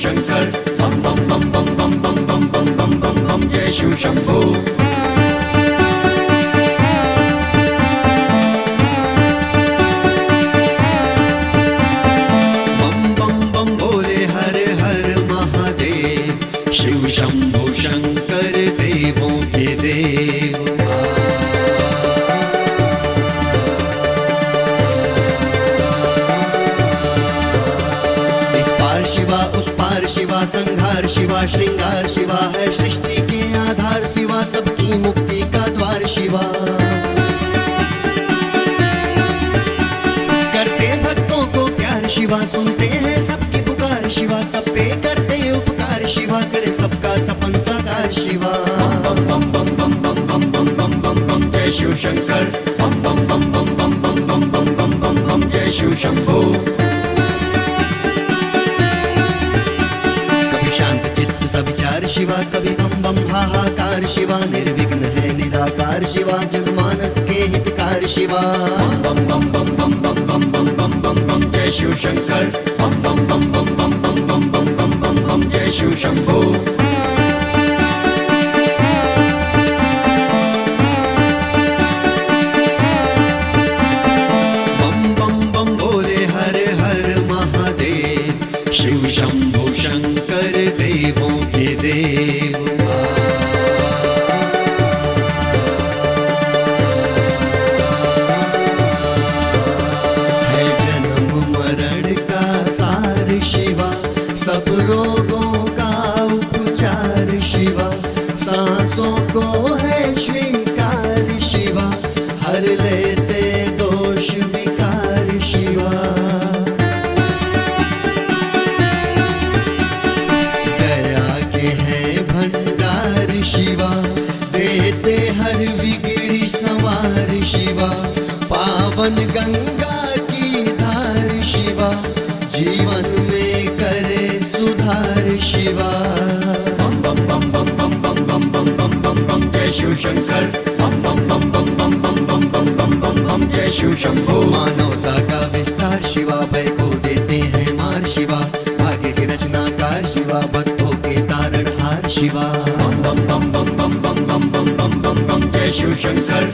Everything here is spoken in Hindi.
शंकर बम बम बम बम बम बम बम बम बम बम बम जय शिव शंभो बम बम बम भोले हर हर महादेव शिव शंभो शंकर देवों के देव शिवा उस पार शिवा संहार शिवा श्रृंगार शिवा है सृष्टि के आधार शिवा सबकी मुक्ति का द्वार शिवा करते भक्तों को प्यार शिवा सुनते हैं सबकी पुकार शिवा सब पे करते उपकार शिवा करे सबका सपन साकार शिवा बम बम बम बम बम बम बम बम बम बम जय शिव शंकर बम बम बम बम बम बम बम बम बम बम बम जय शिव शंभो शांत चित्त सविचार शिवा कवि बम बम हाहाकार शिवा निर्विघ्न है निराकार शिवा जनमानस के हितकार शिवा बम बम बम बम बम बम बम बम बम बम जय शिव शंकर बम बम बम बम बम बम बम बम बम बम बम जय शिव शंभो बम बम बम भोले हर हर महादेव शिव शंभो शंकर देवों के देव है जन्म मरण का सार शिवा सब रोगों का उपचार शिवा सांसों को है स्वीकार शिवा हर लेते दोष विकार शिवा भंडार शिवा देते हर बिगड़ी संवार शिवा पावन गंगा की धार शिवा जीवन में करे सुधार शिवा बम बम बम बम बम बम बम बम बम बम बम जय शिव शंकर बम बम बम बम बम बम बम बम बम बम बम जय शिव शंभो मानवता का विस्तार शिवा भय को देते हैं मार शिवा भाग्य की रचनाकार शिवा भक्तों के तारणहार शिवा बम बम बम बम बम बम बम बम बम बम जय शिव शंकर